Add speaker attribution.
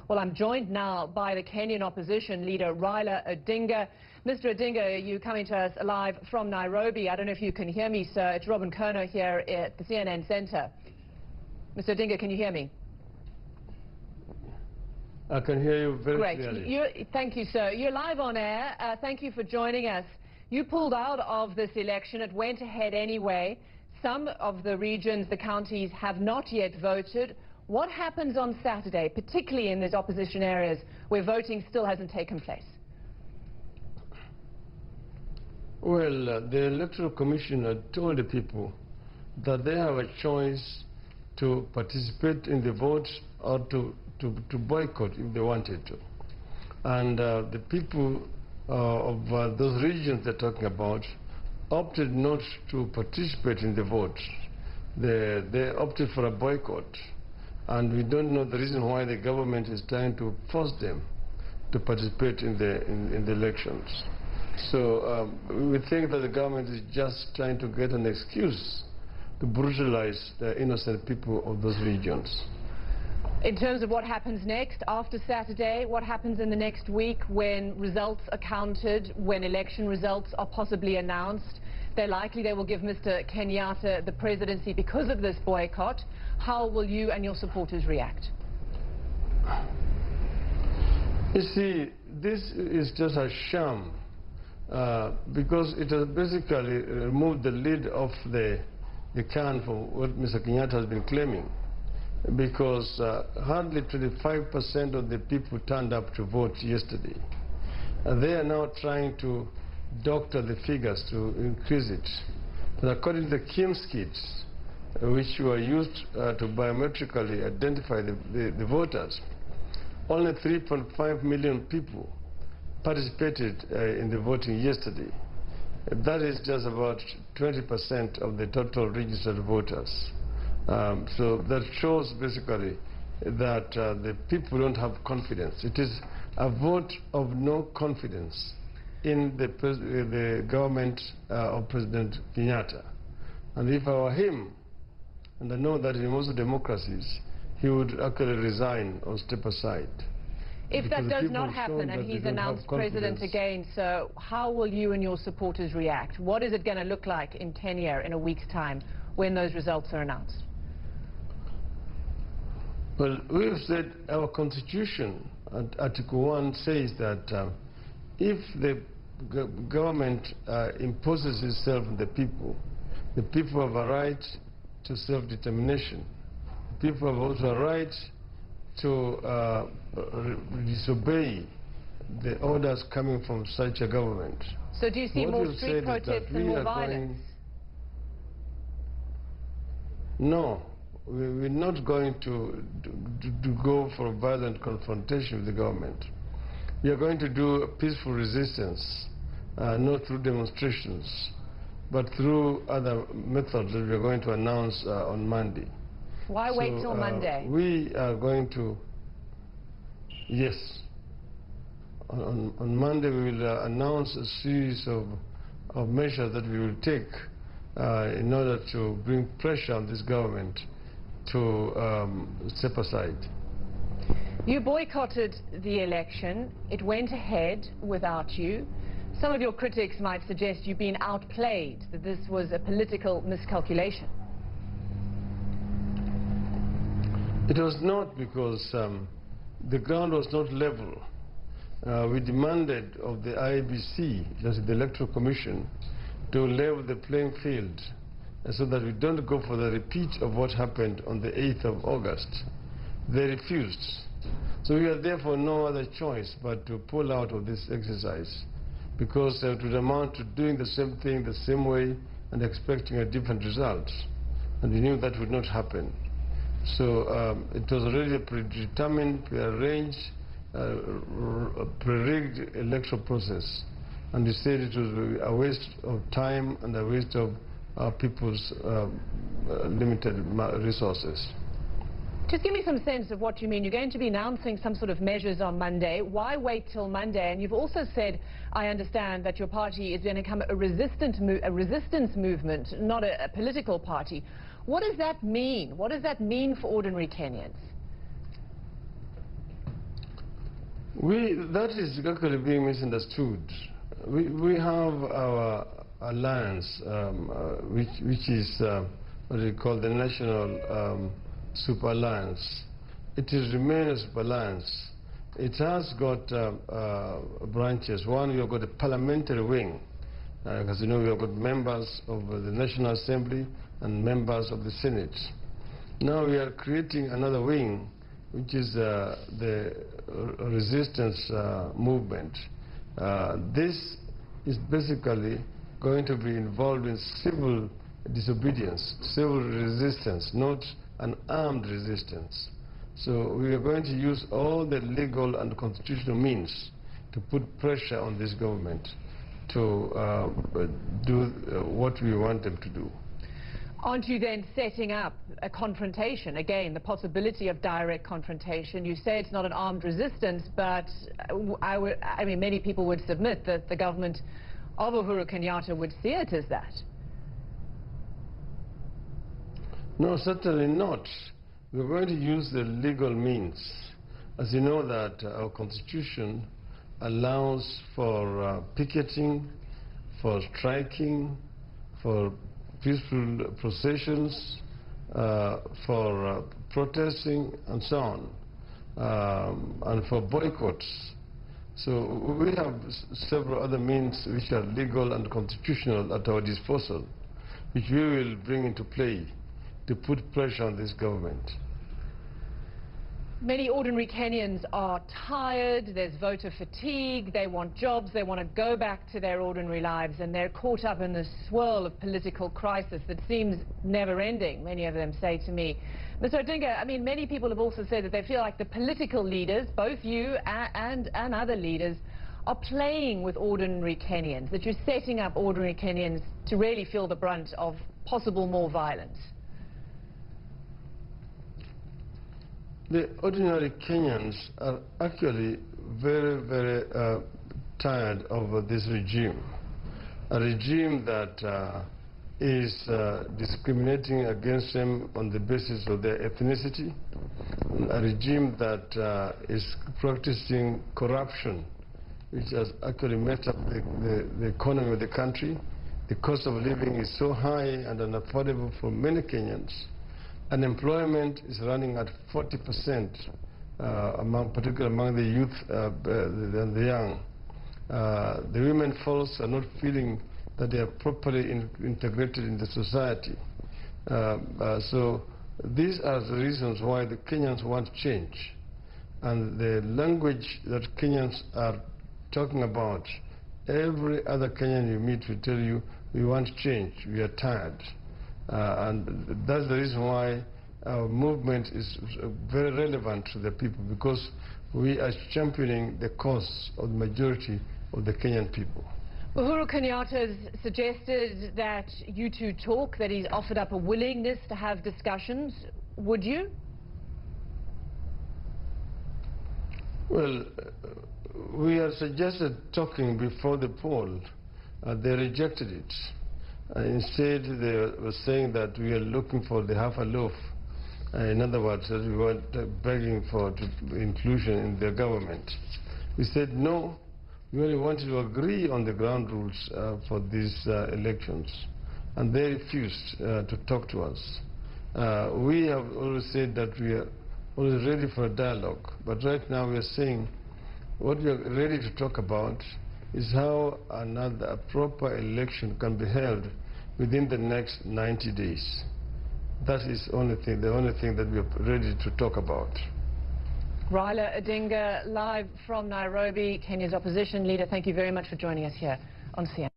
Speaker 1: Well, I'm joined now by the Kenyan opposition leader, Raila Odinga. Mr. Odinga, you're coming to us live from Nairobi. I don't know if you can hear me, sir. It's Robin Kerner here at the CNN Center. Mr. Odinga, can you hear me?
Speaker 2: I can hear you very clearly.
Speaker 1: Great. Thank you, sir. You're live on air. Thank you for joining us. You pulled out of this election. It went ahead anyway. Some of the regions, the counties, have not yet voted. What happens on Saturday, particularly in these opposition areas where voting still hasn't taken place?
Speaker 2: Well, the Electoral Commission had told the people that they have a choice to participate in the vote or to boycott if they wanted to. And the people of those regions they're talking about opted not to participate in the vote. They opted for a boycott. And we don't know the reason why the government is trying to force them to participate in the elections. So we think that the government is just trying to get an excuse to brutalize the innocent people of those regions.
Speaker 1: In terms of what happens next, after Saturday, what happens in the next week when results are counted, when election results are possibly announced? They're likely they will give Mr. Kenyatta the presidency because of this boycott. How will you and your supporters react?
Speaker 2: You see, this is just a sham because it has basically removed the lid off the can for what Mr. Kenyatta has been claiming. Because hardly 25% of the people turned up to vote yesterday. They are now trying to doctor the figures to increase it. But according to the KIMS kits, which were used to biometrically identify the voters, only 3.5 million people participated in the voting yesterday. That is just about 20% of the total registered voters. So that shows basically that the people don't have confidence. It is a vote of no confidence in the government of President Kenyatta. And if I were him, and I know that in most democracies, he would actually resign or step aside.
Speaker 1: If that does not happen and he's announced president again, so how will you and your supporters react? What is it going to look like in Kenya in a week's time when those results are announced?
Speaker 2: Well, we have said our constitution, Article 1, says that if the government imposes itself on the people have a right to self-determination. The people have also a right to disobey the orders coming from such a government.
Speaker 1: So do you see more street protests and more violence?
Speaker 2: No. We're not going to go for a violent confrontation with the government. We are going to do a peaceful resistance, not through demonstrations, but through other methods that we are going to announce on Monday.
Speaker 1: Why wait till Monday?
Speaker 2: We are going to, yes. On Monday we will announce a series of measures that we will take in order to bring pressure on this government to step aside.
Speaker 1: You boycotted the election. It went ahead without you. Some of your critics might suggest you've been outplayed, that this was a political miscalculation.
Speaker 2: It was not, because the ground was not level. We demanded of the IEBC, that's the Electoral Commission, to level the playing field, so that we don't go for the repeat of what happened on the 8th of August. They refused. So we had therefore no other choice but to pull out of this exercise, because it would amount to doing the same thing the same way and expecting a different result. And we knew that would not happen. So it was already a predetermined, prearranged, pre-rigged electoral process. And we said it was a waste of time and a waste of people's limited resources.
Speaker 1: Just give me some sense of what you mean. You're going to be announcing some sort of measures on Monday. Why wait till Monday? And you've also said, I understand, that your party is going to become a resistance movement, not a political party. What does that mean? What does that mean for ordinary Kenyans?
Speaker 2: That is actually being misunderstood. We have our alliance, which is what we call the National Super Alliance. It is remained a super alliance. It has got branches. One, we have got a parliamentary wing. As you know, we have got members of the National Assembly and members of the Senate. Now we are creating another wing, which is the resistance movement. This is basically going to be involved in civil disobedience, civil resistance, not an armed resistance. So we are going to use all the legal and constitutional means to put pressure on this government to do what we want them to do.
Speaker 1: Aren't you then setting up a confrontation? Again, the possibility of direct confrontation. You say it's not an armed resistance, but I mean, many people would submit that the government of Uhuru Kenyatta would see it as that.
Speaker 2: No, certainly not. We're going to use the legal means. As you know that our constitution allows for picketing, for striking, for peaceful processions, for protesting and so on, and for boycotts. So we have several other means which are legal and constitutional at our disposal, which we will bring into play to put pressure on this government.
Speaker 1: Many ordinary Kenyans are tired, there's voter fatigue, they want jobs, they want to go back to their ordinary lives, and they're caught up in this swirl of political crisis that seems never-ending, many of them say to me. Mr. Odinga, I mean, many people have also said that they feel like the political leaders, both you and other leaders, are playing with ordinary Kenyans, that you're setting up ordinary Kenyans to really feel the brunt of possible more violence.
Speaker 2: The ordinary Kenyans are actually very, very tired of this regime, a regime that is discriminating against them on the basis of their ethnicity, a regime that is practicing corruption, which has actually messed up the economy of the country. The cost of living is so high and unaffordable for many Kenyans. Unemployment is running at 40%, particularly among the youth and the young. The women folks are not feeling that they are properly integrated in the society. So these are the reasons why the Kenyans want change. And the language that Kenyans are talking about, every other Kenyan you meet will tell you, we want change, we are tired. And that's the reason why our movement is very relevant to the people, because we are championing the cause of the majority of the Kenyan people.
Speaker 1: Uhuru Kenyatta has suggested that you two talk, that he's offered up a willingness to have discussions. Would you?
Speaker 2: Well, we have suggested talking before the poll. They rejected it. Instead, they were saying that we are looking for the half a loaf. In other words, that we were begging for inclusion in the government. We said no, we only wanted to agree on the ground rules for these elections. And they refused to talk to us. We have always said that we are always ready for a dialogue. But right now we are saying what we are ready to talk about is how a proper election can be held within the next 90 days. That is the only thing that we are ready to talk about.
Speaker 1: Raila Odinga, live from Nairobi, Kenya's opposition leader. Thank you very much for joining us here on CNN.